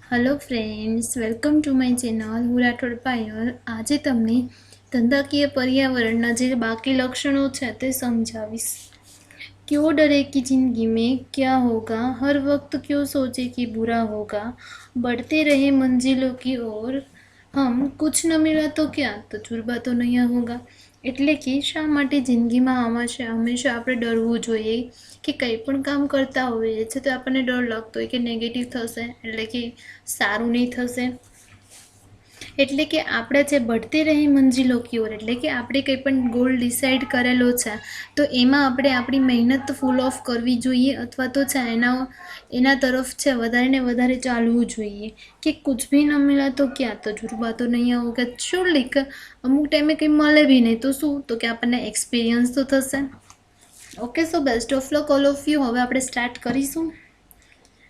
Hello friends, welcome to my channel હું રાઠોડ પાયલ। આજે તમને ધંધાકીય पर्यावरण જે બાકી લક્ષણો છે તે સમજાવીશ। क्यों डरे कि जिंदगी में क्या होगा, हर वक्त क्यों सोचे कि बुरा होगा, बढ़ते रहे मंजिलों की ओर, हम कुछ न मिला तो क्या, तजुर्बा तो नहीं होगा। એટલે કે શા માટે જિંદગીમાં હંમેશા આપણે ડરવું જોઈએ કે કંઈ પણ કામ કરતા હોઈએ છીએ તો આપણને ડર લાગતો હોય કે નેગેટિવ થશે, એટલે કે સારું નહીં થશે। એટલે કે આપણે જે बढ़ती रही મંજિલો की ओर, એટલે કે આપણે કંઈ પણ ગોલ ડિસાઈડ કરેલો છે તો એમાં આપણે આપણી મહેનત ફૂલ ઓફ કરવી જોઈએ, અથવા તો છે એના તરફ છે વધારે ને વધારે ચાલવું જોઈએ। કે કુછ ભી ન મિલા તો ક્યાં, તજુર્બા તો નહીં હોગા। શું લીક અમુક ટાઈમે કંઈ મળે બી નહીં તો શું, તો કે આપણને એક્સપિરિયન્સ તો થશે। Okay, so best of luck all of you. હવે આપણે સ્ટાર્ટ કરીશું।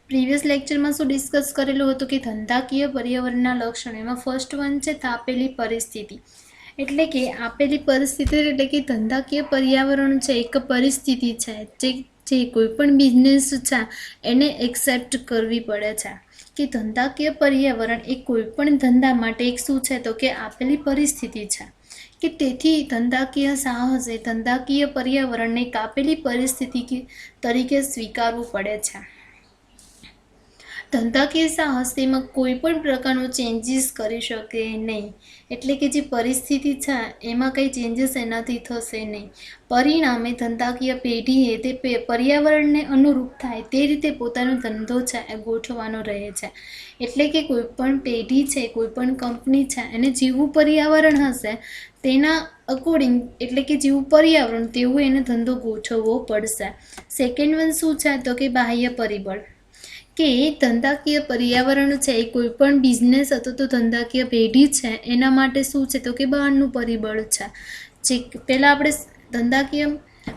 પ્રીવિયસ લેક્ચરમાં શું ડિસ્કસ કરેલું હતું કે ધંધાકીય પર્યાવરણના લક્ષણ, એમાં ફર્સ્ટ વન છે આપેલી પરિસ્થિતિ। એટલે કે આપેલી પરિસ્થિતિ એટલે કે ધંધાકીય પર્યાવરણ છે એક પરિસ્થિતિ છે જે કોઈ પણ બિઝનેસ છે એને એક્સેપ્ટ કરવી પડે છે કે ધંધાકીય પર્યાવરણ એ કોઈ પણ ધંધા માટે એક શું છે તો કે આપેલી પરિસ્થિતિ છે કે તેથી ધંધાકીય સાહસ એ ધંધાકીય પર્યાવરણને એક આપેલી પરિસ્થિતિ તરીકે સ્વીકારવું પડે છે। ધંધાકીય સાહસ તેમાં કોઈ પણ પ્રકારનો ચેન્જીસ કરી શકે નહીં, એટલે કે જે પરિસ્થિતિ છે એમાં કંઈ ચેન્જીસ એનાથી થશે નહીં। પરિણામે ધંધાકીય પેઢીએ તે પર્યાવરણને અનુરૂપ થાય તે રીતે પોતાનો ધંધો છે એ ગોઠવવાનો રહે છે। એટલે કે કોઈ પણ પેઢી છે, કોઈ પણ કંપની છે એને જેવું પર્યાવરણ હશે તેના અકોર્ડિંગ, એટલે કે જેવું પર્યાવરણ તેવું એને ધંધો ગોઠવવો પડશે। સેકન્ડ વન શું છે તો કે બાહ્ય પરિબળ, કે ધંધાકીય પર્યાવરણ છે એ કોઈ પણ બિઝનેસ અથવા તો ધંધાકીય પેઢી છે એના માટે શું છે તો કે બહારનું પરિબળ છે। જે પહેલાં આપણે ધંધાકીય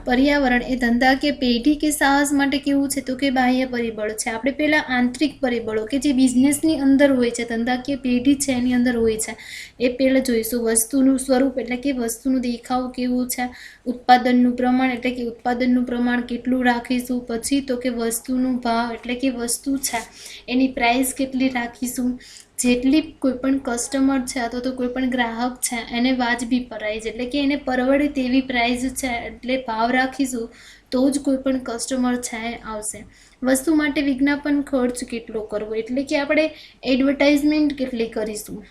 પર્યાવરણ એ ધંધાકીય પેઢી કે સાહસ માટે કેવું છે તો કે બાહ્ય પરિબળ છે। આપણે પહેલાં આંતરિક પરિબળો કે જે બિઝનેસની અંદર હોય છે, ધંધાકીય પેઢી છે એની અંદર હોય છે એ પહેલાં જોઈશું। વસ્તુનું સ્વરૂપ એટલે કે વસ્તુનું દેખાવ કેવું છે, ઉત્પાદનનું પ્રમાણ એટલે કે ઉત્પાદનનું પ્રમાણ કેટલું રાખીશું, પછી તો કે વસ્તુનું ભાવ એટલે કે વસ્તુ છે એની પ્રાઇસ કેટલી રાખીશું, જેટલી કોઈ પણ કસ્ટમર છે અથવા તો કોઈ પણ ગ્રાહક છે એને વાજબી પ્રાઇસ એટલે કે એને પરવડે તેવી પ્રાઇસ છે એટલે ભાવ રાખીશું તો જ કોઈ પણ કસ્ટમર છે આવશે। વસ્તુ માટે વિજ્ઞાપન ખર્ચ કેટલો કરવો, એટલે કે આપણે એડવર્ટાઇઝમેન્ટ કેટલી કરીશું।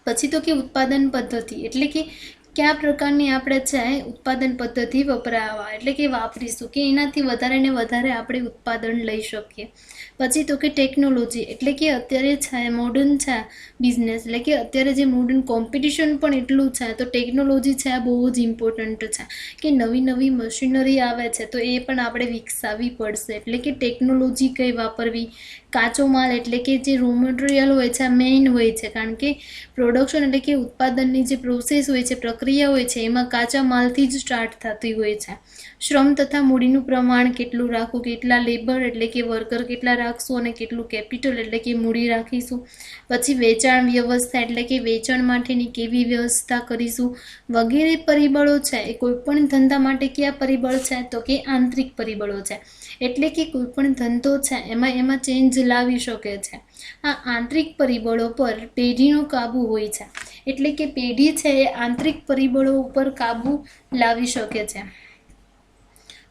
પછી તો કે ઉત્પાદન પદ્ધતિ, એટલે કે કયા પ્રકારની આપણે છે ઉત્પાદન પદ્ધતિ વપરાવા એટલે કે વાપરીશું કે એનાથી વધારે ને વધારે આપણે ઉત્પાદન લઈ શકીએ। પછી તો કે ટેકનોલોજી, એટલે કે અત્યારે છે મોડર્ન છે બિઝનેસ, એટલે કે અત્યારે જે મોડર્ન કોમ્પિટિશન પણ એટલું છે તો ટેકનોલોજી છે આ બહુ જ ઇમ્પોર્ટન્ટ છે કે નવી નવી મશીનરી આવે છે તો એ પણ આપણે વિકસાવવી પડશે। એટલે કે ટેકનોલોજી કઈ વાપરવી, કાચો માલ એટલે કે જે રો મટીરિયલ હોય છે આ મેઇન હોય છે, કારણ કે પ્રોડક્શન એટલે કે ઉત્પાદનની જે પ્રોસેસ હોય છે, પ્રક્રિયા હોય છે એમાં કાચા માલથી જ સ્ટાર્ટ થતી હોય છે। શ્રમ તથા મૂડીનું પ્રમાણ કેટલું રાખવું, કેટલા લેબર એટલે કે વર્કર કેટલા રાખશું અને કેટલું કેપિટલ એટલે કે મૂડી રાખીશું। પછી વેચાણ વ્યવસ્થા, એટલે કે વેચાણ માટેની કેવી વ્યવસ્થા કરીશું વગેરે પરિબળો છે એ કોઈ પણ ધંધા માટે કયા પરિબળ છે તો કે આંતરિક પરિબળો છે। એટલે કે કોઈ પણ ધંધો છે એમાં ચેન્જ લાવી શકે છે। આ આંતરિક પરિબળો પર પેઢીનો કાબુ હોય છે, એટલે કે પેઢી છે એ આંતરિક પરિબળો ઉપર કાબુ લાવી શકે છે।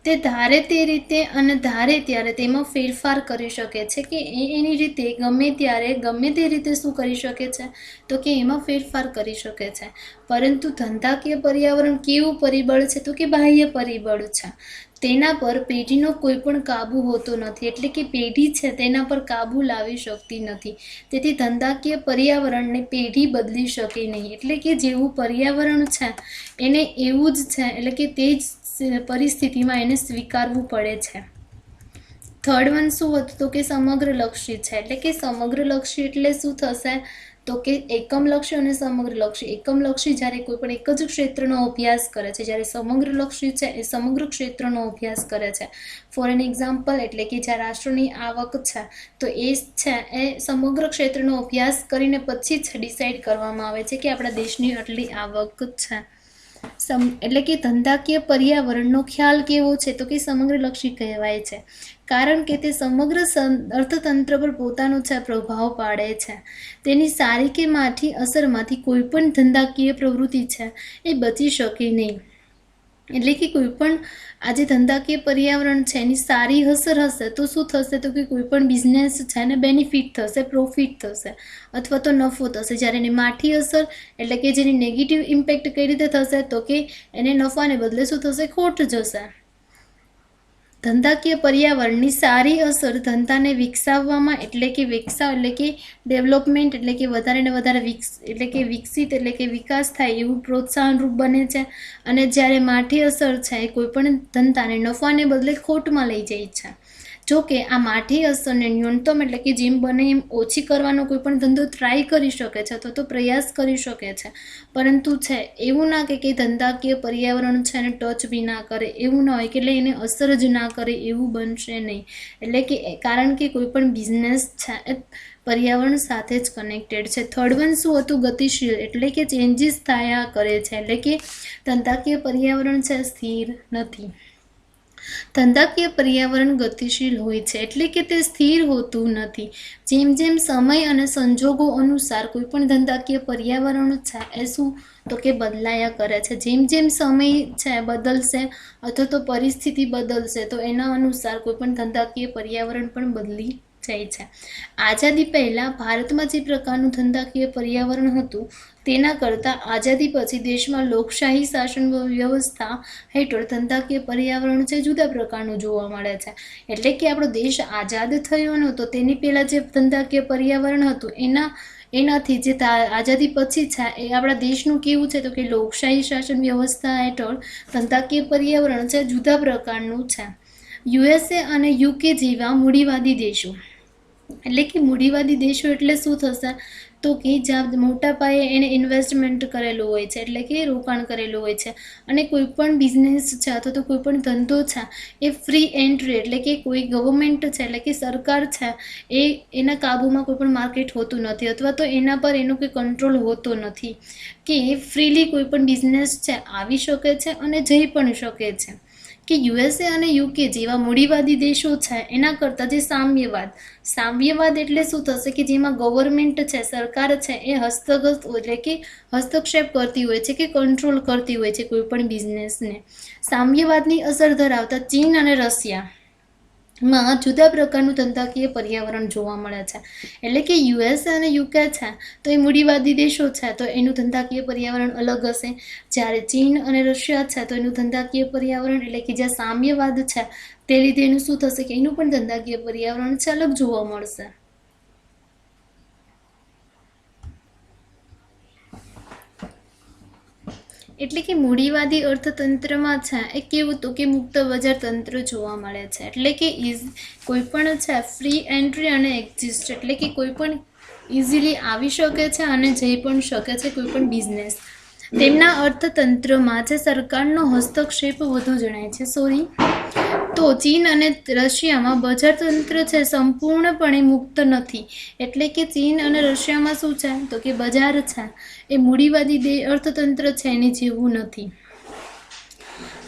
તે ધારે તે રીતે અને ધારે ત્યારે તેમાં ફેરફાર કરી શકે છે કે એની રીતે ગમે ત્યારે ગમે તે રીતે શું કરી શકે છે તો કે એમાં ફેરફાર કરી શકે છે। પરંતુ ધંધાકીય પર્યાવરણ કેવું પરિબળ છે તો કે બાહ્ય પરિબળ છે, તેના પર પેઢીનો કોઈ પણ કાબુ હોતો નથી, એટલે કે પેઢી છે તેના પર કાબુ લાવી શકતી નથી। તેથી ધંધાકીય પર્યાવરણને પેઢી બદલી શકે નહીં, એટલે કે જેવું પર્યાવરણ છે એને એવું જ છે, એટલે કે તે જ પરિસ્થિતિમાં એને સ્વીકારવું પડે છે। થર્ડ વન શું હતું તો કે સમગ્રલક્ષી છે, એટલે કે સમગ્રલક્ષી એટલે શું થશે તો કે એકમલક્ષી અને સમગ્રલક્ષી। એકમલક્ષી જ્યારે કોઈ પણ એક જ ક્ષેત્રનો અભ્યાસ કરે છે, જ્યારે સમગ્રલક્ષી છે એ સમગ્ર ક્ષેત્રનો અભ્યાસ કરે છે। ફોર એન એક્ઝામ્પલ, એટલે કે જ્યાં રાષ્ટ્રની આવક છે તો એ છે એ સમગ્ર ક્ષેત્રનો અભ્યાસ કરીને પછી જ ડિસાઈડ કરવામાં આવે છે કે આપણા દેશની આટલી આવક છે। એટલે કે ધંધાકીય પર્યાવરણનો ખ્યાલ કેવો છે તો કે સમગ્રલક્ષી કહેવાય છે, કારણ કે તે સમગ્ર અર્થતંત્ર પર પોતાનો છે પ્રભાવ પાડે છે. તેની સારી કે માઠી અસરમાંથી કોઈ પણ ધંધાકીય પ્રવૃત્તિ છે એ બચી શકે નહીં. એટલે કે કોઈ પણ આજે ધંધાકીય પર્યાવરણ છે એની સારી અસર હશે તો શું થશે તો કે કોઈ પણ બિઝનેસ છે એને બેનિફિટ થશે, પ્રોફિટ થશે અથવા તો નફો થશે. જ્યારે એની માઠી અસર એટલે કે જેની નેગેટિવ ઇમ્પેક્ટ કઈ રીતે થશે તો કે એને નફાને બદલે શું થશે, ખોટ જશે. ધંધાકીય પર્યાવરણની સારી અસર ધંધાને વિકસાવવામાં એટલે કે ડેવલપમેન્ટ એટલે કે વધારે ને વધારે વિકસિત એટલે કે વિકાસ થાય એવું પ્રોત્સાહનરૂપ બને છે. અને જ્યારે માઠી અસર છે એ કોઈ પણ ધંધાને નફાને બદલે ખોટમાં લઈ જાય છે. જો કે આ માઠી અસરને ન્યૂનતમ એટલે કે જેમ બને એમ ઓછી કરવાનો કોઈ પણ ધંધો ટ્રાય કરી શકે છે અથવા તો પ્રયાસ કરી શકે છે, પરંતુ છે એવું ના કે ધંધાકીય પર્યાવરણ છે એને ટચ બી ના કરે, એવું ના હોય કે એટલે એને અસર જ ના કરે એવું બનશે નહીં. એટલે કે કારણ કે કોઈ પણ બિઝનેસ છે એ પર્યાવરણ સાથે જ કનેક્ટેડ છે. થર્ડ વન શું હતું, ગતિશીલ એટલે કે ચેન્જીસ થયા કરે છે. એટલે કે ધંધાકીય પર્યાવરણ છે સ્થિર નથી. ધંધાકીય પર્યાવરણ ગતિશીલ હોય છે એટલે કે તે સ્થિર હોતું નથી. જેમ જેમ સમય અને સંજોગો અનુસાર કોઈ પણ ધંધાકીય પર્યાવરણ છે એ શું તો કે બદલાયા કરે છે. જેમ જેમ સમય છે બદલશે અથવા તો પરિસ્થિતિ બદલશે તો એના અનુસાર કોઈ પણ ધંધાકીય પર્યાવરણ પણ બદલી જાય છે. આઝાદી પહેલા ભારતમાં જે પ્રકારનું ધંધાકીય પર્યાવરણ હતું તેના કરતાં આઝાદી પછી દેશમાં લોકશાહી શાસન વ્યવસ્થા હેઠળ ધંધાકીય પર્યાવરણ છે જુદા પ્રકારનું જોવા મળે છે. એટલે કે આપણો દેશ આઝાદ થયો નહોતો તેની પહેલાં જે ધંધાકીય પર્યાવરણ હતું એનાથી જે આઝાદી પછી છે એ આપણા દેશનું કેવું છે તો કે લોકશાહી શાસન વ્યવસ્થા હેઠળ ધંધાકીય પર્યાવરણ છે જુદા પ્રકારનું છે. USA અને UK જેવા મૂડીવાદી દેશો એટલે કે મૂડીવાદી દેશો એટલે શું થશે તો કે જ્યાં મોટા પાયે એને ઇન્વેસ્ટમેન્ટ કરેલું હોય છે એટલે કે રોકાણ કરેલું હોય છે અને કોઈ પણ બિઝનેસ છે અથવા તો કોઈ પણ ધંધો છે એ ફ્રી એન્ટ્રી એટલે કે કોઈ ગવર્મેન્ટ છે એટલે કે સરકાર છે એના કાબૂમાં કોઈ પણ માર્કેટ હોતું નથી અથવા તો એના પર એનો કોઈ કંટ્રોલ હોતો નથી કે ફ્રીલી કોઈ પણ બિઝનેસ છે આવી શકે છે અને જઈ પણ શકે છે. કે USA અને UK જેવા મૂડીવાદી દેશો છે એના કરતાં જે સામ્યવાદ એટલે શું થશે કે જેમાં ગવર્મેન્ટ છે, સરકાર છે એ હસ્તક્ષેપ કરતી હોય છે કે કંટ્રોલ કરતી હોય છે કોઈ પણ બિઝનેસને. સામ્યવાદની અસર ધરાવતા ચીન અને રશિયામાં જુદા પ્રકારનું ધંધાકીય પર્યાવરણ જોવા મળે છે. એટલે કે USA અને UK છે તો એ મૂડીવાદી દેશો છે તો એનું ધંધાકીય પર્યાવરણ અલગ હશે. જ્યારે ચીન અને રશિયા છે તો એનું ધંધાકીય પર્યાવરણ એટલે કે જ્યાં સામ્યવાદ છે તે લીધે એનું શું થશે કે એનું પણ ધંધાકીય પર્યાવરણ છે અલગ જોવા મળશે. એટલે કે મૂડીવાદી અર્થતંત્રમાં છે એ કેવું તો કે મુક્ત બજાર તંત્ર જોવા મળે છે. એટલે કે કોઈ પણ છે ફ્રી એન્ટ્રી અને એક્ઝિસ્ટ એટલે કે કોઈ પણ ઇઝીલી આવી શકે છે અને જઈ પણ શકે છે કોઈ પણ બિઝનેસ. તેમના અર્થતંત્રમાં જે સરકારનો હસ્તક્ષેપ વધુ જણાય છે. તો ચીન અને રશિયામાં બજાર તંત્ર છે સંપૂર્ણપણે મુક્ત નથી. એટલે કે ચીન અને રશિયામાં શું છે તો કે બજાર છે એ મૂડીવાદી અર્થતંત્ર છે એની જેવું નથી.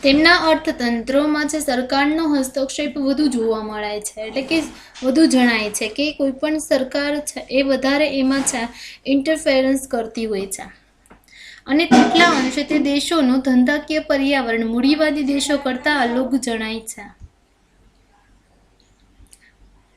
તેમના અર્થતંત્રોમાં છે સરકારનો હસ્તક્ષેપ વધુ જોવા મળે છે. એટલે કે વધુ જણાય છે કે કોઈ પણ સરકાર છે એ વધારે એમાં છે ઇન્ટરફેરન્સ કરતી હોય છે અને કેટલા અંશે તે દેશોનું ધંધાકીય પર્યાવરણ મૂડીવાદી દેશો કરતાં અલગ જણાય છે.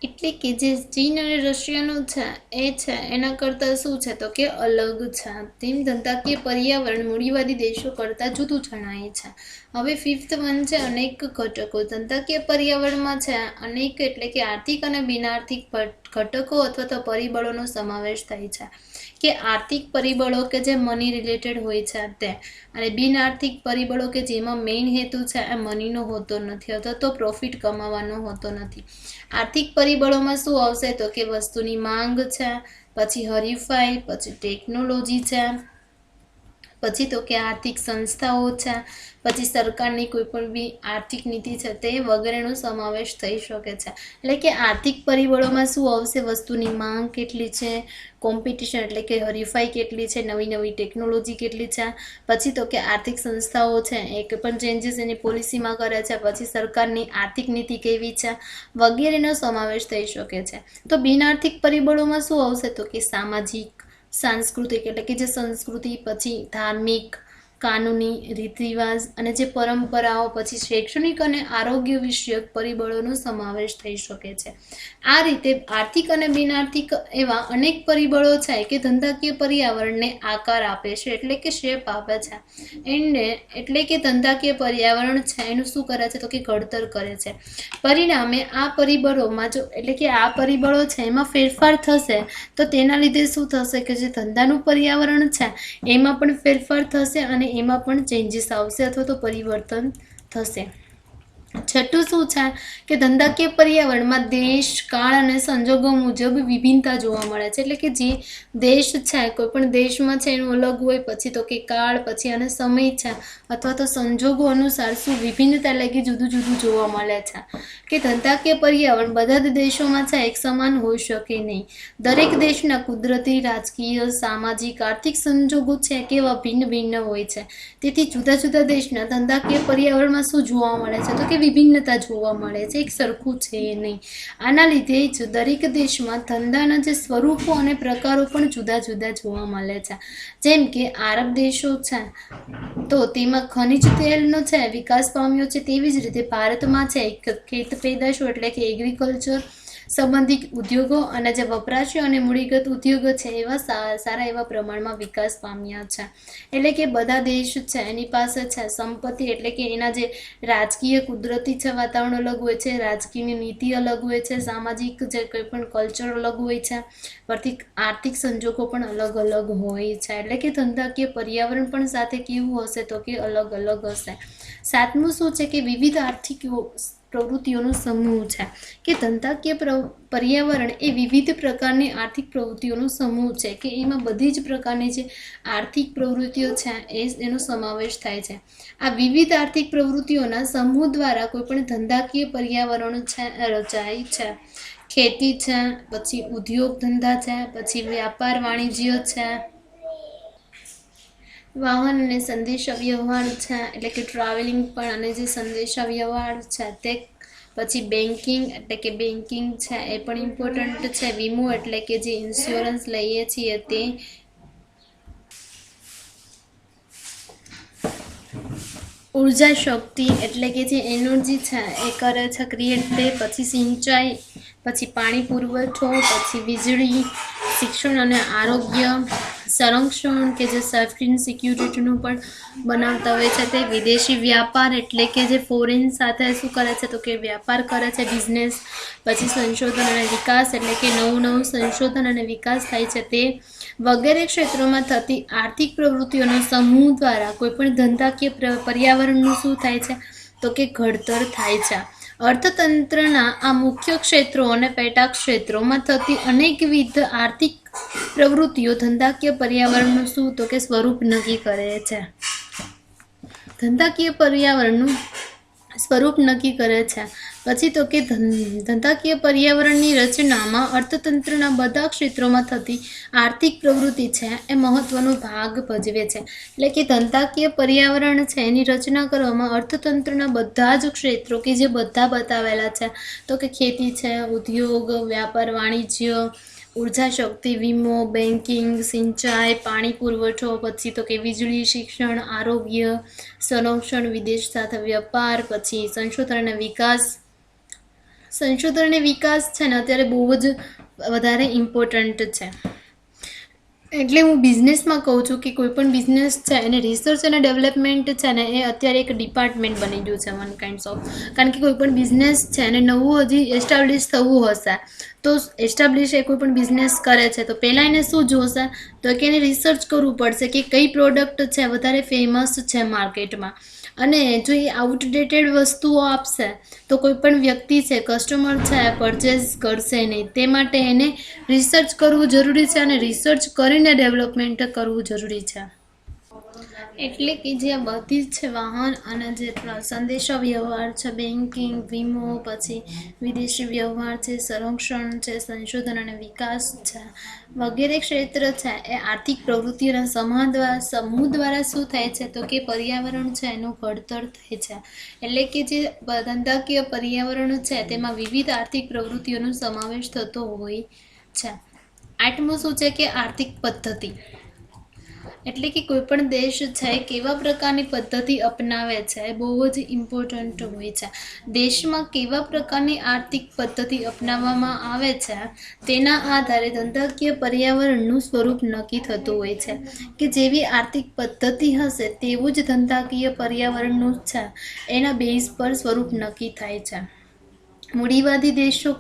એટલે કે જે ચીન અને રશિયાનું છે એ છે એના કરતાં શું છે તો કે અલગ છે. તેમ ધંધાકીય પર્યાવરણ મૂડીવાદી દેશો કરતાં જુદું જણાય છે. હવે 5th વન છે અનેક ઘટકો. ધંધાકીય પર્યાવરણમાં છે અનેક એટલે કે આર્થિક અને બિનઆર્થિક ઘટકો અથવા તો પરિબળોનો સમાવેશ થાય છે. કે આર્થિક પરિબળો કે જે મની રિલેટેડ હોય છે તે, અને બિનઆર્થિક પરિબળો કે જેમાં મેઇન હેતુ છે એ મનીનો હોતો નથી અથવા તો પ્રોફિટ કમાવાનો હોતો નથી. આર્થિક પરિબળોમાં શું આવશે તો કે વસ્તુની માંગ છે, પછી હરીફાઈ, પછી ટેકનોલોજી છે, પછી તો કે આર્થિક સંસ્થાઓ છે, પછી સરકારની કોઈ પણ બી આર્થિક નીતિ છે તે વગેરેનો સમાવેશ થઈ શકે છે. એટલે કે આર્થિક પરિબળોમાં શું આવશે? વસ્તુની માંગ કેટલી છે, કોમ્પિટિશન એટલે કે હરીફાઈ કેટલી છે, નવી નવી ટેકનોલોજી કેટલી છે, પછી તો કે આર્થિક સંસ્થાઓ છે એક પણ ચેન્જીસ એની પોલિસીમાં કરે છે, પછી સરકારની આર્થિક નીતિ કેવી છે વગેરેનો સમાવેશ થઈ શકે છે. તો બિનઆર્થિક પરિબળોમાં શું આવશે? તો કે સામાજિક, સાંસ્કૃતિક એટલે કે જે સંસ્કૃતિ, પછી ધાર્મિક, કાનૂની, રીત રિવાજ અને જે પરંપરાઓ, પછી શૈક્ષણિક અને આરોગ્ય વિષયક પરિબળોનો સમાવેશ થઈ શકે છે. આ રીતે આર્થિક અને બિનઆર્થિક એવા અનેક પરિબળો છે કે ધંધાકીય પર્યાવરણને આકાર આપે છે, એટલે કે શેપ આપે છે. એને એટલે કે ધંધાકીય પર્યાવરણ છે એનું શું કરે છે? તો કે ઘડતર કરે છે. પરિણામે આ પરિબળોમાં જો એટલે કે આ પરિબળો છે એમાં ફેરફાર થશે તો તેના લીધે શું થશે? કે જે ધંધાનું પર્યાવરણ છે એમાં પણ ફેરફાર થશે અને એમાં પણ ચેન્જીસ આવશે અથવા તો પરિવર્તન થશે. છઠ્ઠું શું છે? કે ધંધાકીય પર્યાવરણમાં દેશ, કાળ અને સંજોગો મુજબ વિભિન્નતા જોવા મળે છે. એટલે કે જે દેશ છે કોઈ પણ દેશમાં છે એનું અલગ હોય, પછી તો કે કાળ, પછી અને સમય છે અથવા તો સંજોગો અનુસાર શું વિભિન્નતા એટલે કે જુદું જુદું જોવા મળે છે. કે ધંધાકીય પર્યાવરણ બધા જ દેશોમાં છે એક સમાન હોઈ શકે નહીં. દરેક દેશના કુદરતી, રાજકીય, સામાજિક, આર્થિક સંજોગો છે કેવા ભિન્ન ભિન્ન હોય છે. તેથી જુદા જુદા દેશના ધંધાકીય પર્યાવરણમાં શું જોવા મળે છે? તો કે વિભિન્નતા જોવા મળે છે, એક સરખું છે નહીં. આના લીધે જ દરેક દેશમાં ધંધાના જે સ્વરૂપો અને પ્રકારો પણ જુદા જુદા જોવા મળે છે. જેમ કે આરબ દેશો છે તો તેમાં ખનિજ તેલનો છે વિકાસ પામ્યો છે, તેવી જ રીતે ભારતમાં છે ખેત પેદાશો એટલે કે એગ્રીકલ્ચર સંબંધિત ઉદ્યોગો અને જે વપરાશી અને મૂડીગત ઉદ્યોગો છે એવા સારા એવા પ્રમાણમાં વિકાસ પામ્યા છે. એટલે કે બધા દેશ છે એની પાસે છે સંપત્તિ એટલે કે એના જે રાજકીય કુદરતી છે વાતાવરણ અલગ હોય છે, રાજકીયની નીતિ અલગ હોય છે, સામાજિક જે કોઈ પણ કલ્ચર અલગ હોય છે, પરથી આર્થિક સંજોગો પણ અલગ અલગ હોય છે. એટલે કે ધંધાકીય પર્યાવરણ પણ સાથે કેવું હશે? તો કે અલગ અલગ હશે. સાતમું શું છે? કે વિવિધ આર્થિક પ્રવૃત્તિઓનો સમૂહ છે. કે ધંધાકીય પર્યાવરણ એ વિવિધ પ્રકારની આર્થિક પ્રવૃત્તિઓનો સમૂહ છે કે એમાં બધી જ પ્રકારની જે આર્થિક પ્રવૃત્તિઓ છે એનો સમાવેશ થાય છે. આ વિવિધ આર્થિક પ્રવૃત્તિઓના સમૂહ દ્વારા કોઈ પણ ધંધાકીય પર્યાવરણ છે રચાય છે. ખેતી છે, પછી ઉદ્યોગ ધંધા છે, પછી વ્યાપાર વાણિજ્ય છે, વાહન અને સંદેશા વ્યવહાર છે એટલે કે ટ્રાવેલિંગ પણ અને જે સંદેશા વ્યવહાર છે તે, પછી બેન્કિંગ એટલે કે બેન્કિંગ છે એ પણ ઇમ્પોર્ટન્ટ છે. વીમો એટલે કે જે ઇન્સ્યોરન્સ લઈએ છીએ તે, ઉર્જા શક્તિ એટલે કે જે એનર્જી છે એ કરે છે ક્રિએટ તે, પછી સિંચાઈ, પછી પાણી પુરવઠો, પછી વીજળી, શિક્ષણ અને આરોગ્ય, સંરક્ષણ કે જે સેફ્ટી એન્ડ સિક્યુરિટીનું પણ બનાવતા હોય છે તે, વિદેશી વ્યાપાર એટલે કે જે ફોરેન સાથે શું કરે છે? તો કે વ્યાપાર કરે છે, બિઝનેસ, પછી સંશોધન અને વિકાસ એટલે કે નવું નવું સંશોધન અને વિકાસ થાય છે તે વગેરે ક્ષેત્રોમાં થતી આર્થિક પ્રવૃત્તિઓના સમૂહ દ્વારા કોઈ પણ ધંધાકીય પર્યાવરણનું શું થાય છે? તો કે ઘડતર થાય છે. અર્થતંત્રના આ મુખ્ય ક્ષેત્રો અને પેટા ક્ષેત્રોમાં થતી અનેકવિધ આર્થિક પ્રવૃત્તિઓ ધંધાકીય પર્યાવરણનું શું? તો કે સ્વરૂપ નક્કી કરે છે. ધંધાકીય પર્યાવરણનું સ્વરૂપ નક્કી કરે છે. પછી તો કે ધંધાકીય પર્યાવરણની રચનામાં અર્થતંત્રના બધા ક્ષેત્રોમાં થતી આર્થિક પ્રવૃત્તિ છે એ મહત્વનો ભાગ ભજવે છે. એટલે કે ધંધાકીય પર્યાવરણ છે એની રચના કરવામાં અર્થતંત્રના બધા જ ક્ષેત્રો કે જે બધા બતાવેલા છે તો કે ખેતી છે, ઉદ્યોગ, વ્યાપાર વાણિજ્ય, ઉર્જા શક્તિ, વીમો, બેન્કિંગ, સિંચાઈ, પાણી પુરવઠો, પછી તો કે વીજળી, શિક્ષણ, આરોગ્ય, સંરક્ષણ, વિદેશ સાથે વ્યાપાર, પછી સંશોધન અને વિકાસ. સંશોધન અને વિકાસ છે ને અત્યારે બહુ જ વધારે ઇમ્પોર્ટન્ટ છે. એટલે હું બિઝનેસમાં કહું છું કે કોઈ પણ બિઝનેસ છે એને રિસર્ચ અને ડેવલપમેન્ટ છે ને એ અત્યારે એક ડિપાર્ટમેન્ટ બની ગયું છે વન કાઇન્ડ્સ ઓફ. કારણ કે કોઈ પણ બિઝનેસ છે એને નવું હજી એસ્ટાબ્લિશ થવું હશે તો એસ્ટાબ્લિશ એ કોઈ પણ બિઝનેસ કરે છે તો પહેલાં એને શું જોશે? તો કે એને રિસર્ચ કરવું પડશે કે કઈ પ્રોડક્ટ છે વધારે ફેમસ છે માર્કેટમાં, અને જો એ આઉટડેટેડ વસ્તુઓ આપશે તો કોઈ પણ વ્યક્તિ છે, કસ્ટમર છે, પરચેઝ કરશે નહીં. તે માટે એને રિસર્ચ કરવું જરૂરી છે અને રિસર્ચ કરીને ડેવલપમેન્ટ કરવું જરૂરી છે. એટલે કે જે આ બધી જ છે વાહન અને જે સંદેશા વ્યવહાર છે, બેન્કિંગ, વીમો, પછી વિદેશી વ્યવહાર છે, સંરક્ષણ છે, સંશોધન અને વિકાસ છે વગેરે ક્ષેત્ર છે એ આર્થિક પ્રવૃત્તિઓના સમૂહ દ્વારા શું થાય છે તો કે પર્યાવરણ છે એનું ઘડતર થાય છે. એટલે કે જે ધંધાકીય પર્યાવરણ છે તેમાં વિવિધ આર્થિક પ્રવૃત્તિઓનો સમાવેશ થતો હોય છે. 8મું શું છે કે આર્થિક પદ્ધતિ. એટલે કે કોઈ પણ દેશ છે કેવા પ્રકારની પદ્ધતિ અપનાવે છે એ બહુ જ ઇમ્પોર્ટન્ટ હોય છે. દેશમાં કેવા પ્રકારની આર્થિક પદ્ધતિ અપનાવવામાં આવે છે તેના આધારે ધંધાકીય પર્યાવરણનું સ્વરૂપ નક્કી થતું હોય છે. કે જેવી આર્થિક પદ્ધતિ હશે તેવું જ ધંધાકીય પર્યાવરણનું છે એના બેઝ પર સ્વરૂપ નક્કી થાય છે. મૂડીવાદી દેશો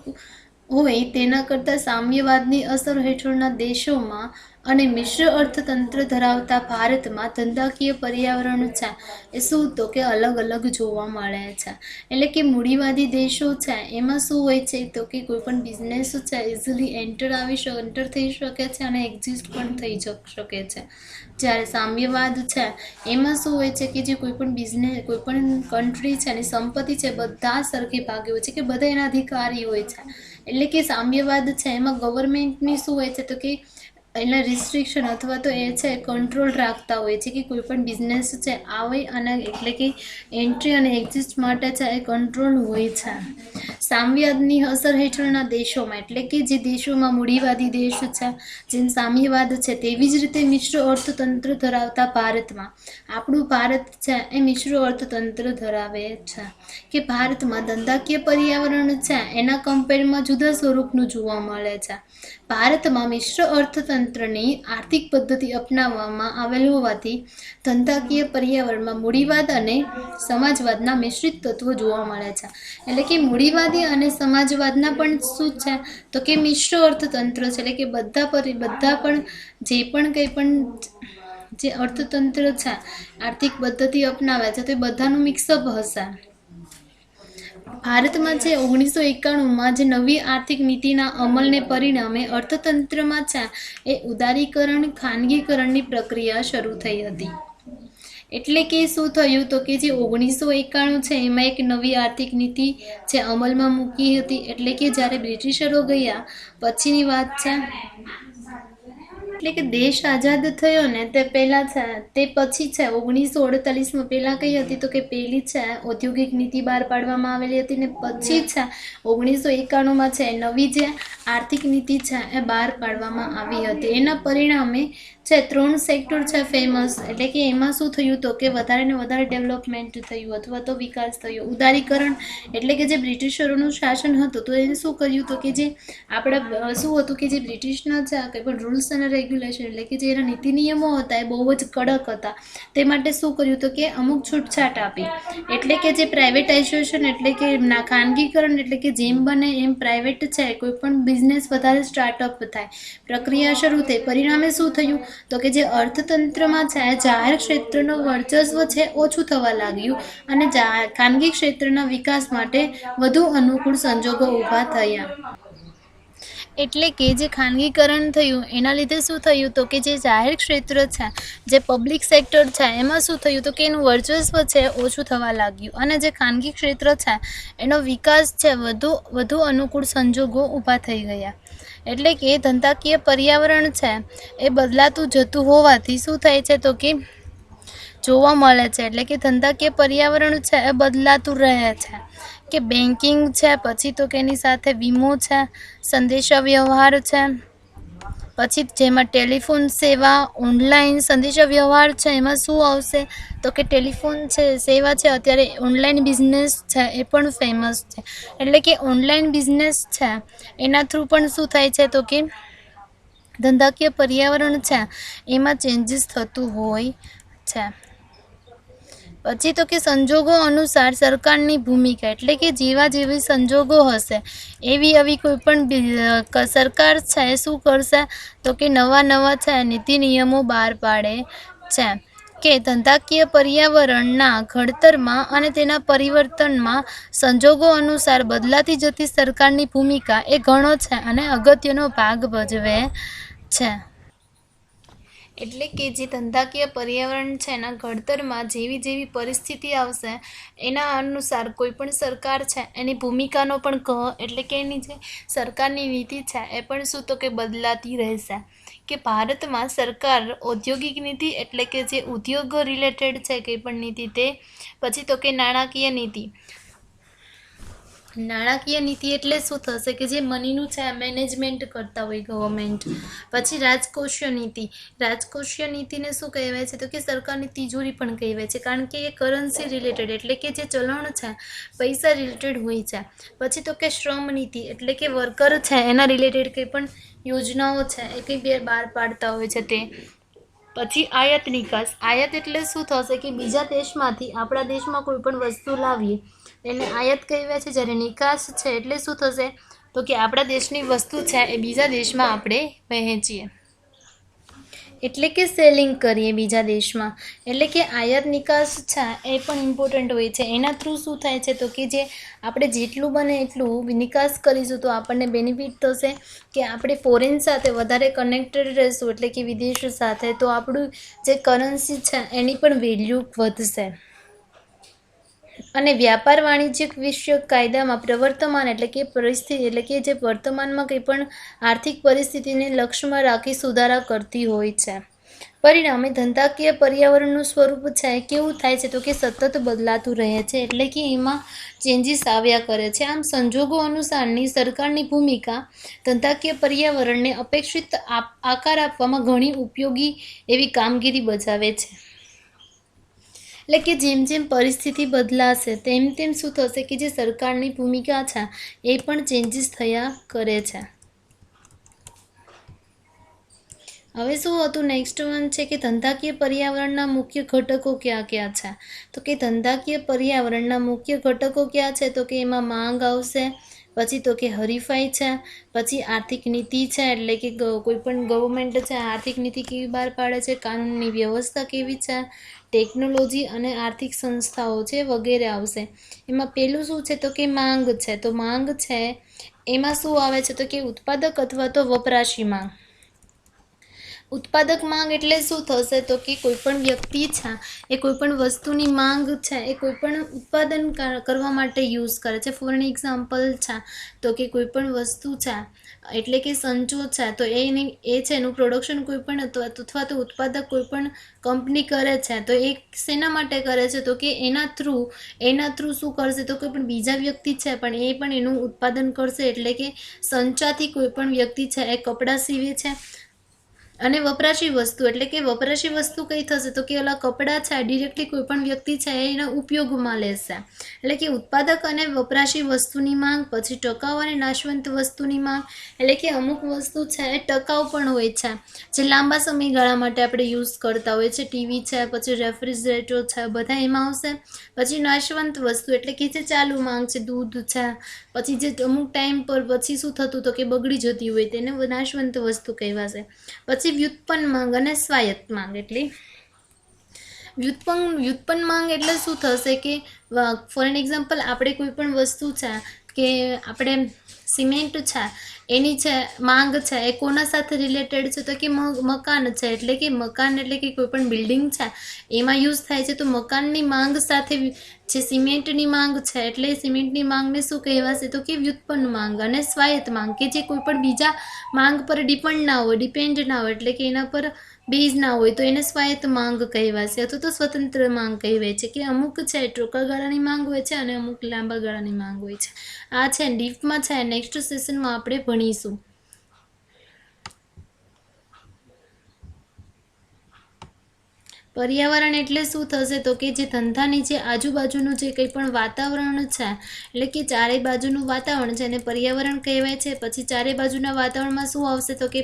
હોય તેના કરતાં સામ્યવાદની અસર હેઠળના દેશોમાં અને મિશ્ર અર્થતંત્ર ધરાવતા ભારતમાં ધંધાકીય પર્યાવરણ છે એ શું તો કે અલગ અલગ જોવા મળે છે. એટલે કે મૂડીવાદી દેશો છે એમાં શું હોય છે તો કે કોઈ પણ બિઝનેસ છે ઇઝીલી એન્ટર થઈ શકે છે અને એક્ઝિસ્ટ પણ થઈ શકે છે. જ્યારે સામ્યવાદ છે એમાં શું હોય છે કે જે કોઈ પણ બિઝનેસ, કોઈ પણ કન્ટ્રી છે એની સંપત્તિ છે બધા સરખી ભાગે હોય છે કે બધા એના અધિકારી હોય છે. એટલે કે સામ્યવાદ છે એમાં ગવર્મેન્ટની શું હોય છે તો કે એના રિસ્ટ્રિક્શન અથવા તો એ છે કંટ્રોલ રાખતા હોય છે કે કોઈ પણ બિઝનેસ છે આવે અને એટલે કે એન્ટ્રી અને એક્ઝિસ્ટ માટે છે એ કંટ્રોલ હોય છે. સામ્યવાદની અસર હેઠળના દેશોમાં એટલે કે જે દેશોમાં મૂડીવાદી દેશ છે જેમ સામ્યવાદ છે તેવી જ રીતે મિશ્ર અર્થતંત્ર ધરાવતા ભારતમાં આપણું ભારત છે એ મિશ્ર અર્થતંત્ર ધરાવે છે. કે ભારતમાં ધંધાકીય પર્યાવરણ છે એના કમ્પેરમાં જુદા સ્વરૂપનું જોવા મળે છે. ભારતમાં મિશ્ર અર્થતંત્રની આર્થિક પદ્ધતિ અપનાવવામાં આવેલ હોવાથી ધંધાકીય પર્યાવરણમાં મૂડીવાદ અને સમાજવાદના મિશ્રિત તત્વો જોવા મળે છે. એટલે કે મૂડીવાદી અને સમાજવાદના પણ શું છે તો કે મિશ્ર અર્થતંત્ર છે. એટલે કે બધા પણ જે પણ કંઈ પણ જે અર્થતંત્ર છે આર્થિક પદ્ધતિ અપનાવે છે તો એ બધાનું મિક્સઅપ હશે. ભારતમાં જે 1991માં જે નવી આર્થિક નીતિના અમલને પરિણામે અર્થતંત્રમાં છે એ ઉદારીકરણ, ખાનગીકરણની પ્રક્રિયા શરૂ થઈ હતી. એટલે કે શું થયું તો કે જે 1991 છે એમાં એક નવી આર્થિક નીતિ જે અમલમાં મૂકી હતી. એટલે કે જ્યારે બ્રિટિશરો ગયા પછીની વાત છે. એટલે કે દેશ આઝાદ થયો ને તે પહેલા છે તે પછી છે 1948માં પહેલા કઈ હતી તો કે પહેલી છે ઔદ્યોગિક નીતિ બહાર પાડવામાં આવેલી હતી ને પછી છે 1991માં છે નવી જે આર્થિક નીતિ છે એ બહાર પાડવામાં આવી હતી. એના પરિણામે છે 3 સેક્ટર છે ફેમસ. એટલે કે એમાં શું થયું તો કે વધારે ને વધારે ડેવલપમેન્ટ થયું અથવા તો વિકાસ થયો. ઉદારીકરણ એટલે કે જે બ્રિટિશરોનું શાસન હતું તો એને શું કર્યું તો કે જે આપણા શું હતું કે જે બ્રિટિશના છે કંઈ પણ રૂલ્સ અને રેગ્યુલેશન એટલે કે જે એના નીતિ નિયમો હતા એ બહુ જ કડક હતા. તે માટે શું કર્યું તો કે અમુક છૂટછાટ આપી. એટલે કે જે પ્રાઇવેટાઇઝેશન એટલે કે ખાનગીકરણ એટલે કે જેમ બને એમ પ્રાઇવેટ છે કોઈ પણ બિઝનેસ વધારે સ્ટાર્ટઅપ થાય, પ્રક્રિયા શરૂ થઈ. પરિણામે શું થયું તો કે જે અર્થતંત્રમાં છે જાહેર ક્ષેત્રનું વર્ચસ્વ છે ઓછું થવા લાગ્યું અને ખાનગી ક્ષેત્રના વિકાસ માટે વધુ અનુકૂળ સંજોગો ઊભા થયા. એટલે કે જે ખાનગીકરણ થયું એના લીધે શું થયું તો કે જે જાહેર ક્ષેત્ર છે જે પબ્લિક સેક્ટર છે એમાં શું થયું તો કે એનું વર્ચસ્વ છે ઓછું થવા લાગ્યું અને જે ખાનગી ક્ષેત્ર છે એનો વિકાસ છે વધુ અનુકૂળ સંજોગો ઊભા થઈ ગયા. એટલે કે ધંધાકીય પર્યાવરણ છે એ બદલાતું જતું હોવાથી શું થાય છે તો કે જોવા મળે છે. એટલે કે ધંધાકીય પર્યાવરણ છે એ બદલાતું રહે છે. કે બેન્કિંગ છે, પછી તો કે એની સાથે વીમો છે, સંદેશા વ્યવહાર છે, પછી જેમાં ટેલિફોન સેવા, ઓનલાઈન સંદેશા વ્યવહાર છે એમાં શું આવશે તો કે ટેલિફોન છે સેવા છે. અત્યારે ઓનલાઈન બિઝનેસ છે એ પણ ફેમસ છે. એટલે કે ઓનલાઈન બિઝનેસ છે એના થ્રુ પણ શું થાય છે તો કે ધંધાકીય પર્યાવરણ છે એમાં ચેન્જીસ થતું હોય છે. પછી તો કે સંજોગો અનુસાર સરકારની ભૂમિકા એટલે કે જેવી સંજોગો હશે એવી આવી કોઈ પણ સરકાર છે એ શું કરશે તો કે નવા છે નીતિ નિયમો બહાર પાડે છે. કે ધંધાકીય પર્યાવરણના ઘડતરમાં અને તેના પરિવર્તનમાં સંજોગો અનુસાર બદલાતી જતી સરકારની ભૂમિકા એ ઘણો છે અને અગત્યનો ભાગ ભજવે છે. એટલે કે જે ધંધાકીય પર્યાવરણ છે એના ઘડતરમાં જેવી જેવી પરિસ્થિતિ આવશે એના અનુસાર કોઈ પણ સરકાર છે એની ભૂમિકાનો પણ એટલે કે એની જે સરકારની નીતિ છે એ પણ શું તો કે બદલાતી રહેશે. કે ભારતમાં સરકાર ઔદ્યોગિક નીતિ એટલે કે જે ઉદ્યોગો રિલેટેડ છે કંઈ પણ નીતિ તે, પછી તો કે નાણાકીય નીતિ. નાણાકીય નીતિ એટલે શું થશે કે જે મનીનું છે મેનેજમેન્ટ કરતા હોય ગવર્મેન્ટ. પછી રાજકોષીય નીતિ. રાજકોષીય નીતિને શું કહેવાય છે તો કે સરકારની તિજોરી પણ કહેવાય છે, કારણ કે એ કરન્સી રિલેટેડ એટલે કે જે ચલણ છે પૈસા રિલેટેડ હોય છે. પછી તો કે શ્રમ નીતિ એટલે કે વર્કર છે એના રિલેટેડ કંઈ પણ યોજનાઓ છે એ કંઈ બહાર પાડતા હોય છે તે. પછી આયાત નિકાસ. આયાત એટલે શું થશે કે બીજા દેશમાંથી આપણા દેશમાં કોઈ પણ વસ્તુ લાવીએ એને આયાત કહેવાય છે. જ્યારે નિકાસ છે એટલે શું થશે તો કે આપણા દેશની વસ્તુ છે એ બીજા દેશમાં આપણે વહેંચીએ એટલે કે સેલિંગ કરીએ બીજા દેશમાં. એટલે કે આયાત નિકાસ છે એ પણ ઇમ્પોર્ટન્ટ હોય છે. એના થ્રુ શું થાય છે તો કે જે આપણે જેટલું બને એટલું નિકાસ કરીશું તો આપણને બેનિફિટ થશે કે આપણે ફોરેન સાથે વધારે કનેક્ટેડ રહીશું એટલે કે વિદેશ સાથે, તો આપણું જે કરન્સી છે એની પણ વેલ્યુ વધશે. અને વ્યાપાર વાણિજ્યક વિષયક કાયદામાં પ્રવર્તમાન એટલે કે પરિસ્થિતિ એટલે કે જે વર્તમાનમાં કંઈ પણ આર્થિક પરિસ્થિતિને લક્ષ્યમાં રાખી સુધારા કરતી હોય છે. પરિણામે ધંધાકીય પર્યાવરણનું સ્વરૂપ છે કેવું થાય છે તો કે સતત બદલાતું રહે છે એટલે કે એમાં ચેન્જીસ આવ્યા કરે છે. આમ સંજોગો અનુસારની સરકારની ભૂમિકા ધંધાકીય પર્યાવરણને અપેક્ષિત આકાર આપવામાં ઘણી ઉપયોગી એવી કામગીરી બજાવે છે. એટલે કે જેમ જેમ પરિસ્થિતિ બદલાશે તેમ તેમ શું થશે કે જે સરકારની ભૂમિકા છે એ પણ ચેન્જીસ થયા કરે છે. હવે શું હતું નેક્સ્ટ વન છે કે ધંધાકીય પર્યાવરણના મુખ્ય ઘટકો ક્યાં ક્યાં છે. તો કે ધંધાકીય પર્યાવરણના મુખ્ય ઘટકો ક્યાં છે તો કે એમાં માંગ આવશે, પછી તો કે હરીફાઈ છે, પછી આર્થિક નીતિ છે એટલે કે કોઈ પણ ગવર્મેન્ટ છે આર્થિક નીતિ કેવી બહાર પાડે છે, કાનૂનની વ્યવસ્થા કેવી છે, ટેકનોલોજી અને આર્થિક સંસ્થાઓ છે વગેરે આવશે. એમાં પહેલું શું છે તો કે માંગ છે. તો માંગ છે એમાં શું આવે છે તો કે ઉત્પાદક અથવા તો વપરાશી માંગ. ઉત્પાદક માંગ એટલે શું થશે તો કે કોઈ પણ વ્યક્તિ છે એ કોઈ પણ વસ્તુની માંગ છે એ કોઈ પણ ઉત્પાદન કરવા માટે યુઝ કરે છે. ફોર એક્ઝામ્પલ છે તો કે કોઈ પણ વસ્તુ છે એટલે કે સંચો છે તો એ છે એનું પ્રોડક્શન કોઈ પણ અથવા તો ઉત્પાદક કોઈ પણ કંપની કરે છે તો એ શેના માટે કરે છે તો કે એના થ્રુ શું કરશે તો કોઈ પણ બીજા વ્યક્તિ છે પણ એ પણ એનું ઉત્પાદન કરશે. એટલે કે સંચાથી કોઈ પણ વ્યક્તિ છે એ કપડાં સીવે છે. અને વપરાશી વસ્તુ એટલે કે વપરાશી વસ્તુ કઈ થશે તો કે ઓલા કપડાં છે ડિરેક્ટલી કોઈ પણ વ્યક્તિ છે એના ઉપયોગમાં લેશે. એટલે કે ઉત્પાદક અને વપરાશી વસ્તુની માંગ. પછી ટકાઉ અને નાશવંત વસ્તુની માંગ એટલે કે અમુક વસ્તુ છે એ ટકાઉ પણ હોય છે જે લાંબા સમયગાળા માટે આપણે યુઝ કરતા હોય છે. ટીવી છે, પછી રેફ્રિજરેટર છે, બધા એમાં આવશે. પછી નાશવંત વસ્તુ એટલે કે જે ચાલુ માંગ છે, દૂધ છે, પછી જે અમુક ટાઈમ પર પછી શું થતું તો કે બગડી જતી હોય તેને નાશવંત વસ્તુ કહેવાશે. પછી વ્યુત્પન્ન માંગ અને સ્વાયત્ત માંગ. એટલે વ્યુત્પન્ન માંગ એટલે શું થશે કે ફોર એન એક્ઝામ્પલ આપણે કોઈ પણ વસ્તુ છે કે આપણે સિમેન્ટ છે એની છે માંગ છે એ કોના સાથે રિલેટેડ છે તો કે મકાન છે. એટલે કે મકાન એટલે કે કોઈ પણ બિલ્ડિંગ છે એમાં યુઝ થાય છે તો મકાનની માંગ સાથે જે સિમેન્ટની માંગ છે એટલે સિમેન્ટની માંગને શું કહેવાશે તો કે વ્યુત્પન્ન માંગ અને સ્વાયત્ત માંગ કે જે કોઈ પણ બીજા માંગ પર ડિપેન્ડ ના હોય એટલે કે એના પર બેઝ ના હોય તો એને સ્વાયત્ત માંગ કહેવાશે અથવા તો સ્વતંત્ર માંગ કહેવાય છે. કે અમુક છે ટૂંકા ગાળાની માંગ હોય છે અને અમુક લાંબા ગાળાની માંગ હોય છે. આ છે ડીપમાં છે નેક્સ્ટ સેશનમાં આપણે ભણીશું. પર્યાવરણ એટલે શું થશે તો કે જે ધંધાની જે આજુબાજુનું જે કંઈ પણ વાતાવરણ છે એટલે કે ચારે બાજુનું વાતાવરણ છે એને પર્યાવરણ કહેવાય છે. પછી ચારે બાજુના વાતાવરણમાં શું આવશે તો કે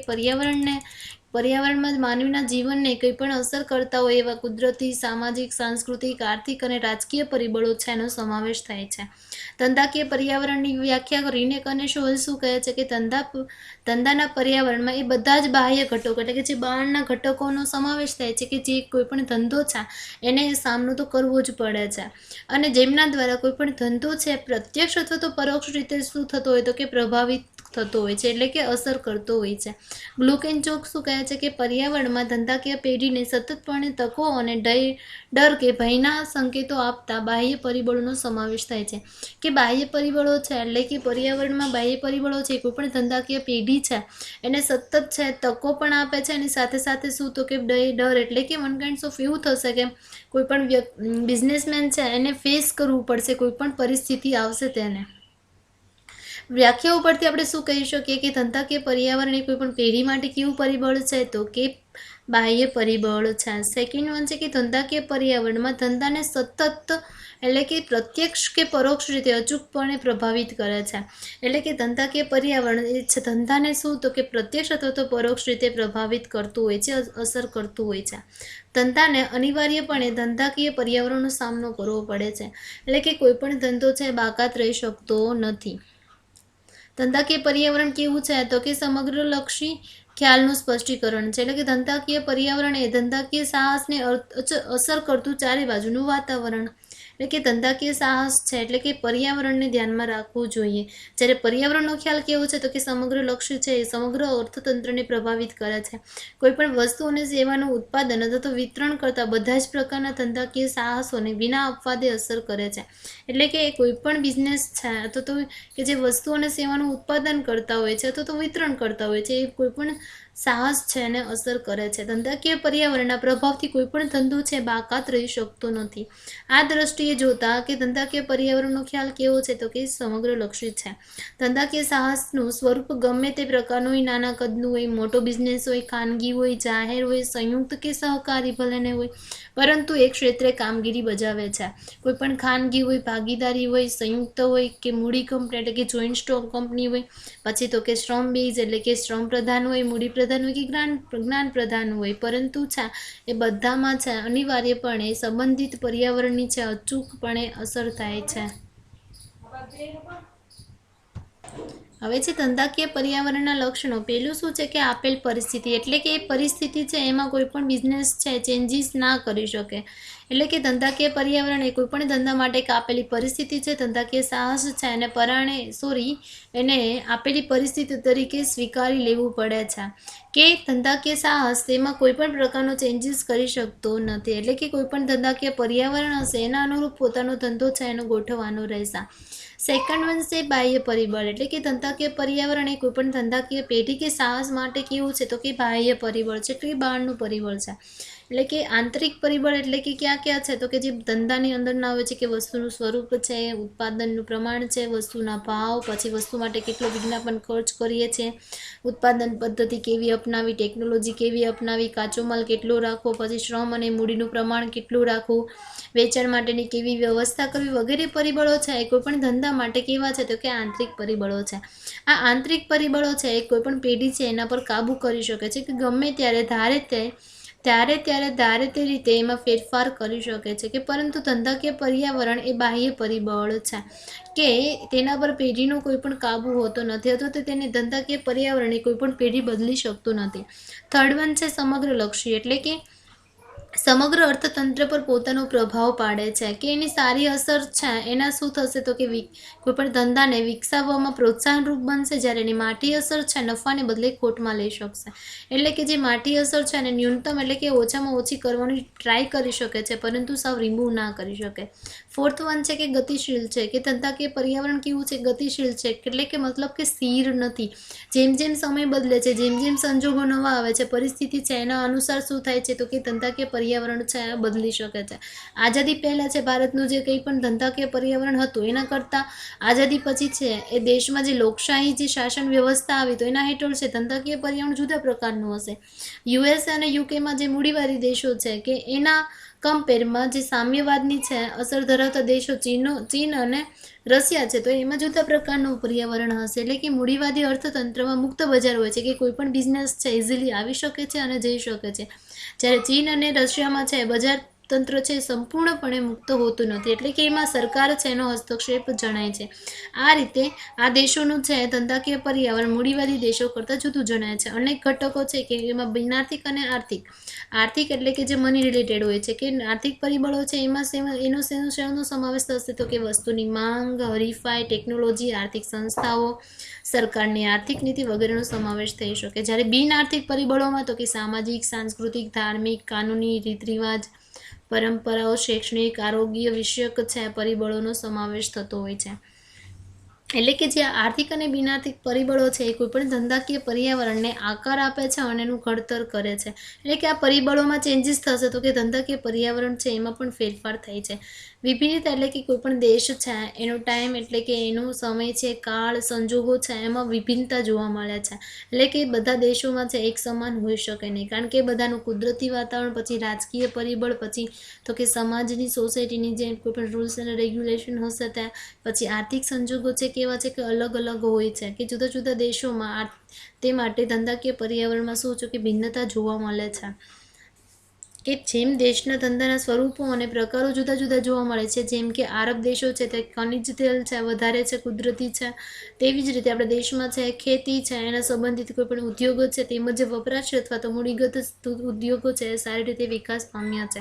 પર્યાવરણમાં માનવીના જીવનને કંઈ પણ અસર કરતા હોય એવા કુદરતી, સામાજિક, સાંસ્કૃતિક, આર્થિક અને રાજકીય પરિબળો છે એનો સમાવેશ થાય છે. ધંધાકીય પર્યાવરણની વ્યાખ્યા રીનેક અને શોલ શું કહે છે કે ધંધાના પર્યાવરણમાં એ બધા જ બાહ્ય ઘટકો એટલે કે જે બહારના ઘટકોનો સમાવેશ થાય છે કે જે કોઈ પણ ધંધો છે એને સામનો તો કરવો જ પડે છે. અને જેમના દ્વારા કોઈ પણ ધંધો છે પ્રત્યક્ષ અથવા તો પરોક્ષ રીતે શું થતો હોય તો કે પ્રભાવિત થતો હોય છે, એટલે કે અસર કરતો હોય છે. ગ્લુકેનચોક શું કહે છે કે પર્યાવરણમાં ધંધાકીય પેઢીને સતતપણે તકો અને ડર કે ભયના સંકેતો આપતા બાહ્ય પરિબળોનો સમાવેશ થાય છે. કે બાહ્ય પરિબળો છે એટલે કે પર્યાવરણમાં બાહ્ય પરિબળો છે, કોઈ પણ ધંધાકીય પેઢી છે એને સતત છે તકો પણ આપે છે, અને સાથે સાથે શું તો કે ડર એટલે કે વન કાઇન્ડ ઓફ એવું થશે કે કોઈ પણ બિઝનેસમેન છે એને ફેસ કરવું પડશે, કોઈ પણ પરિસ્થિતિ આવશે તેને. વ્યાખ્યા ઉપરથી આપણે શું કહી શકીએ કે ધંધાકીય પર્યાવરણ એ કોઈ પણ પેઢી માટે કેવું પરિબળ છે, તો કે બાહ્ય પરિબળ છે. સેકન્ડ વન છે કે ધંધાકીય પર્યાવરણમાં ધંધાને સતત એટલે કે પ્રત્યક્ષ કે પરોક્ષ રીતે અચૂકપણે પ્રભાવિત કરે છે. એટલે કે ધંધાકીય પર્યાવરણ એ છે ધંધાને શું તો કે પ્રત્યક્ષ અથવા તો પરોક્ષ રીતે પ્રભાવિત કરતું હોય છે, અસર કરતું હોય છે. ધંધાને અનિવાર્યપણે ધંધાકીય પર્યાવરણનો સામનો કરવો પડે છે, એટલે કે કોઈ પણ ધંધો છે બાકાત રહી શકતો નથી. ધંધાકીય પર્યાવરણ કેવું છે તો કે સમગ્રલક્ષી ખ્યાલનું સ્પષ્ટીકરણ છે. એટલે કે ધંધાકીય પર્યાવરણ એ ધંધાકીય સાહસને અસર કરતું ચારે બાજુનું વાતાવરણ. એટલે કે ધંધાકીય સાહસ છે એટલે કે પર્યાવરણને ધ્યાનમાં રાખવું જોઈએ. જ્યારે પર્યાવરણનો ખ્યાલ કેવો છે તો કે સમગ્રલક્ષી છે, એ સમગ્ર અર્થતંત્રને પ્રભાવિત કરે છે. કોઈ પણ વસ્તુ અને સેવાનું ઉત્પાદન અથવા તો વિતરણ કરતા બધા જ પ્રકારના ધંધાકીય સાહસોને વિના અપવાદે અસર કરે છે. એટલે કે કોઈ પણ બિઝનેસ છે અથવા તો કે જે વસ્તુ અને સેવાનું ઉત્પાદન કરતા હોય છે અથવા તો વિતરણ કરતા હોય છે, એ કોઈ પણ સાહસ છે એને અસર કરે છે. ધંધાકીય પર્યાવરણના પ્રભાવથી કોઈ પણ ધંધો છે બાકાત રહી શકતો નથી. આ દ્રષ્ટિએ જોતા કે ધંધાકીય પર્યાવરણનો ખ્યાલ કેવો છે તો કે સમગ્રલક્ષી છે. ધંધાકીય સાહસનું સ્વરૂપ ગમે તે પ્રકારનું હોય, નાના કદનું હોય, મોટો બિઝનેસ હોય, ખાનગી હોય, જાહેર હોય, સંયુક્ત કે સહકારી ભલેને હોય, પરંતુ એક ક્ષેત્રે કામગીરી બજાવે છે. કોઈ પણ ખાનગી હોય, ભાગીદારી હોય, સંયુક્ત હોય કે મૂડી કંપની એટલે કે જોઈન્ટ સ્ટોક કંપની હોય, પછી તો કે શ્રમ બેઝ એટલે કે શ્રમ પ્રધાન હોય, મૂડી પ્રધાન હોય કે જ્ઞાન પ્રધાન હોય, પરંતુ છે એ બધામાં છે અનિવાર્યપણે સંબંધિત પર્યાવરણની છે અચૂકપણે અસર થાય છે. હવે છે ધંધાકીય પર્યાવરણના લક્ષણો. પહેલું શું છે કે આપેલ પરિસ્થિતિ, એટલે કે એ પરિસ્થિતિ છે એમાં કોઈ પણ બિઝનેસ છે ચેન્જીસ ના કરી શકે. એટલે કે ધંધાકીય પર્યાવરણ એ કોઈ પણ ધંધા માટે એક આપેલી પરિસ્થિતિ છે. ધંધાકીય સાહસ છે એને એને આપેલી પરિસ્થિતિ તરીકે સ્વીકારી લેવું પડે છે કે ધંધાકીય સાહસ તેમાં કોઈ પણ પ્રકારનો ચેન્જીસ કરી શકતો નથી. એટલે કે કોઈ પણ ધંધાકીય પર્યાવરણ હશે એના અનુરૂપ પોતાનો ધંધો છે એનો ગોઠવવાનો રહેશે. સેકન્ડ વન છે બાહ્ય પરિબળ. એટલે કે ધંધાકીય પર્યાવરણ એ કોઈ પણ ધંધાકીય પેઢી કે સાહસ માટે કેવું છે તો કે બાહ્ય પરિબળ છે, એટલે કે બહારનું પરિબળ છે. એટલે કે આંતરિક પરિબળ એટલે કે ક્યાં છે તો કે જે ધંધાની અંદરના આવે છે કે વસ્તુનું સ્વરૂપ છે, ઉત્પાદનનું પ્રમાણ છે, વસ્તુના ભાવ, પછી વસ્તુ માટે કેટલો વિજ્ઞાપન ખર્ચ કરીએ છીએ, ઉત્પાદન પદ્ધતિ કેવી અપનાવી, ટેકનોલોજી કેવી અપનાવી, કાચો માલ કેટલો રાખવો, પછી શ્રમ અને મૂડીનું પ્રમાણ કેટલું રાખવું, વેચાણ માટેની કેવી વ્યવસ્થા કરવી વગેરે પરિબળો છે એ કોઈ પણ ધંધા માટે કેવા છે તો કે આંતરિક પરિબળો છે. આ આંતરિક પરિબળો છે એ કોઈ પણ પેઢી છે એના પર કાબૂ કરી શકે છે કે ગમે ત્યારે ધારે તે રીતે એમાં ફેરફાર કરી શકે છે. કે પરંતુ ધંધાકીય પર્યાવરણ એ બાહ્ય પરિબળ છે કે તેના પર પેઢીનો કોઈ પણ કાબૂ હોતો નથી, અથવા તો તેને ધંધાકીય પર્યાવરણ એ કોઈ પણ પેઢી બદલી શકતું નથી. થર્ડ વન છે સમગ્રલક્ષી. એટલે કે સમગ્ર અર્થતંત્ર પર પોતાનો પ્રભાવ પાડે છે કે એની સારી અસર છે એના શું થશે તો કે કોઈ પણ ધંધાને વિકસાવવામાં પ્રોત્સાહનરૂપ બનશે, જ્યારે એની માઠી અસર છે નફાને બદલે ખોટમાં લઈ શકશે. એટલે કે જે માઠી અસર છે એને ન્યૂનતમ એટલે કે ઓછામાં ઓછી કરવાની ટ્રાય કરી શકે છે, પરંતુ સાવ રિમૂવ ના કરી શકે. ફોર્થ વન છે કે ગતિશીલ છે. કે ધંધાકીય પર્યાવરણ કેવું છે, ગતિશીલ છે, એટલે કે મતલબ કે સ્થિર નથી. જેમ જેમ સમય બદલે છે, જેમ જેમ સંજોગો નવા આવે છે, પરિસ્થિતિ છે એના અનુસાર શું થાય છે તો કે ધંધાકીય પર્યાવરણ છે બદલી શકે છે. આઝાદી પહેલાં છે ભારતનું જે કંઈ પણ ધંધાકીય પર્યાવરણ હતું એના કરતાં આઝાદી પછી છે એ દેશમાં જે લોકશાહી જે શાસન વ્યવસ્થા આવી તો એના હેઠળ છે ધંધાકીય પર્યાવરણ જુદા પ્રકારનું હશે. યુએસ અને યુકેમાં જે મૂડીવાદી દેશો છે કે એના કમ્પેરમાં જે સામ્યવાદની છે અસર ધરાવતા દેશો ચીન અને રશિયા છે તો એમાં જુદા પ્રકારનું પર્યાવરણ હશે. એટલે કે મૂડીવાદી અર્થતંત્રમાં મુક્ત બજાર હોય છે કે કોઈ પણ બિઝનેસ છે ઇઝીલી આવી શકે છે અને જઈ શકે છે, જ્યારે ચીન અને રશિયામાં છે બજાર તંત્ર છે સંપૂર્ણપણે મુક્ત હોતું નથી, એટલે કે એમાં સરકાર છે એનો હસ્તક્ષેપ જણાય છે. આ રીતે આ દેશોનું છે ધંધાકીય પર્યાવરણ મૂડીવાદી દેશો કરતાં જુદું જણાય છે. અનેક ઘટકો છે કે એમાં બિનઆર્થિક અને આર્થિક એટલે કે જે મની રિલેટેડ હોય છે કે આર્થિક પરિબળો છે એમાં એનો શેનો સમાવેશ થશે તો કે વસ્તુની માંગ, હરીફાઈ, ટેકનોલોજી, આર્થિક સંસ્થાઓ, સરકારની આર્થિક નીતિ વગેરેનો સમાવેશ થઈ શકે. જ્યારે બિન આર્થિક પરિબળોમાં તો કે સામાજિક, સાંસ્કૃતિક, ધાર્મિક, કાનૂની, રીત રિવાજ, પરંપરાઓ, શૈક્ષણિક, આરોગ્ય વિષયક છે પરિબળોનો સમાવેશ થતો હોય છે. એટલે કે જે આર્થિક અને બિનઆર્થિક પરિબળો છે એ કોઈપણ ધંધાકીય પર્યાવરણને આકાર આપે છે અને એનું ઘડતર કરે છે. એટલે કે આ પરિબળોમાં ચેન્જીસ થશે તો કે ધંધાકીય પર્યાવરણ છે એમાં પણ ફેરફાર થાય છે. વિભિન્નતા એટલે કે કોઈપણ દેશ છે એનો ટાઈમ એટલે કે એનો સમય છે, કાળ, સંજોગો છે એમાં વિભિન્નતા જોવા મળે છે. એટલે કે બધા દેશોમાં છે એક સમાન હોઈ શકે નહીં, કારણ કે બધાનું કુદરતી વાતાવરણ, પછી રાજકીય પરિબળ, પછી તો કે સમાજની, સોસાયટીની જે કોઈપણ રૂલ્સ અને રેગ્યુલેશન હશે ત્યાં, પછી આર્થિક સંજોગો છે કેવા છે કે અલગ અલગ હોય છે કે જુદા જુદા દેશોમાં. તે માટે ધંધાકીય પર્યાવરણમાં શું છે કે ભિન્નતા જોવા મળે છે. કે જેમ દેશના ધંધાના સ્વરૂપો અને પ્રકારો જુદા જુદા જોવા મળે છે, જેમ કે આરબ દેશો છે તે ખનિજ તેલ છે વધારે છે, કુદરતી છે, તેવી જ રીતે આપણા દેશમાં છે ખેતી છે, એના સંબંધિત કોઈ પણ ઉદ્યોગો છે તેમજ વપરાશ અથવા તો મૂડીગત ઉદ્યોગો છે એ સારી રીતે વિકાસ પામ્યા છે.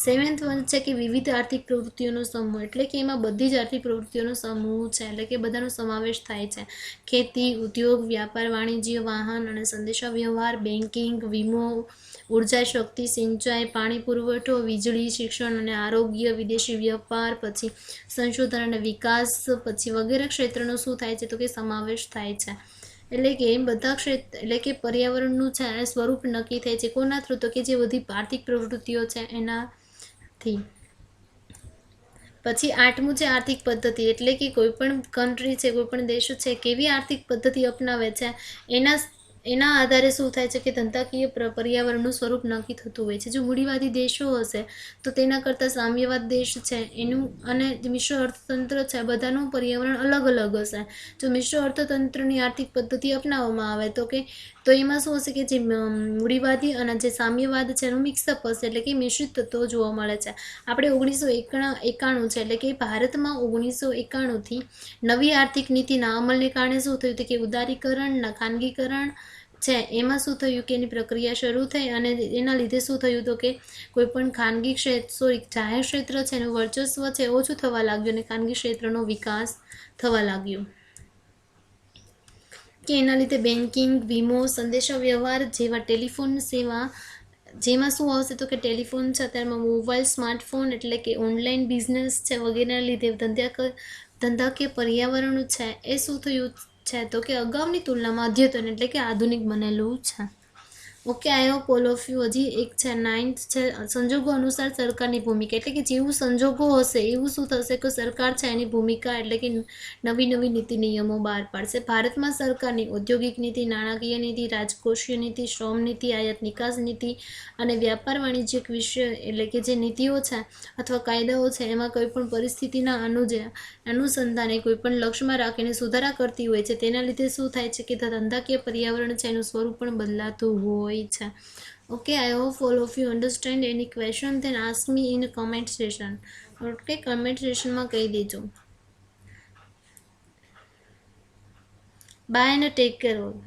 7th વન છે કે વિવિધ આર્થિક પ્રવૃત્તિઓનો સમૂહ, એટલે કે એમાં બધી જ આર્થિક પ્રવૃત્તિઓનો સમૂહ છે, એટલે કે બધાનો સમાવેશ થાય છે. ખેતી, ઉદ્યોગ, વ્યાપાર, વાણિજ્ય, વાહન અને સંદેશા વ્યવહાર, બેન્કિંગ, વીમો, ઉર્જા શક્તિ, સિંચાઈ, પાણી પુરવઠો, વીજળી, શિક્ષણ અને આરોગ્ય, વિદેશી વ્યાપાર, પછી સંશોધન અને વિકાસ, પછી વગેરે ક્ષેત્રનો શું થાય છે તો કે સમાવેશ થાય છે. એટલે કે બધા ક્ષેત્ર એટલે કે પર્યાવરણનું છે સ્વરૂપ નક્કી થાય છે કોના થ્રુ તો કે જે બધી આર્થિક પ્રવૃત્તિઓ છે એનાથી. પછી 8મું છે આર્થિક પદ્ધતિ, એટલે કે કોઈ પણ કન્ટ્રી છે, કોઈ પણ દેશ છે કેવી આર્થિક પદ્ધતિ અપનાવે છે એના આધારે શું થાય છે કે ધંધાકીય પર્યાવરણનું સ્વરૂપ નક્કી થતું હોય છે. જો મૂડીવાદી દેશો હશે તો તેના કરતાં સામ્યવાદ દેશ છે એનું અને મિશ્ર અર્થતંત્ર છે બધાનું પર્યાવરણ અલગ અલગ હશે. જો મિશ્ર અર્થતંત્રની આર્થિક પદ્ધતિ અપનાવવામાં આવે તો એમાં શું હશે કે જે મૂડીવાદી અને જે સામ્યવાદ છે એનું મિક્સઅપ હશે, એટલે કે મિશ્રિત તત્વો જોવા મળે છે. આપણે 1991 છે એટલે કે ભારતમાં 1991થી નવી આર્થિક નીતિના અમલને કારણે શું થયું હતું કે ઉદારીકરણના ખાનગીકરણ છે એમાં શું થયું કે એની પ્રક્રિયા શરૂ થઈ અને એના લીધે શું થયું હતું કે કોઈ પણ ખાનગી જાહેર ક્ષેત્ર છે એનું વર્ચસ્વ છે ઓછું થવા લાગ્યું અને ખાનગી ક્ષેત્રનો વિકાસ થવા લાગ્યો. કે એના લીધે બેન્કિંગ, વીમો, સંદેશા વ્યવહાર જેવા ટેલિફોન સેવા, જેમાં શું આવશે તો કે ટેલિફોન છે અત્યારે મોબાઈલ, સ્માર્ટફોન એટલે કે ઓનલાઈન બિઝનેસ છે વગેરેના લીધે ધંધાકીય પર્યાવરણ છે એ શું થયું છે તો કે અગાઉની તુલનામાં અદ્યતન એટલે કે આધુનિક બનેલું છે. Okay, I hope all of you. હજી એક છે 9th છે સંજોગો અનુસાર સરકારની ભૂમિકા, એટલે કે જેવું સંજોગો હશે એવું શું થશે કે સરકાર છે એની ભૂમિકા એટલે કે નવી નીતિ નિયમો બહાર પાડશે. ભારતમાં સરકારની ઔદ્યોગિક નીતિ, નાણાકીય નીતિ, રાજકોષીય નીતિ, શ્રમ નીતિ, આયાત નિકાસ નીતિ અને વ્યાપાર વાણિજ્યક વિષય એટલે કે જે નીતિઓ છે અથવા કાયદાઓ છે એમાં કોઈ પણ પરિસ્થિતિના અનુસંધાને કોઈ પણ લક્ષ્યમાં રાખીને સુધારા કરતી હોય છે. તેના લીધે શું થાય છે કે ધંધાકીય પર્યાવરણ છે એનું સ્વરૂપ પણ બદલાતું હોય છે. Okay, I hope all of you understand. Any question then ask me in comment section. Okay, comment section માં કહી દેજો. Bye and take care all.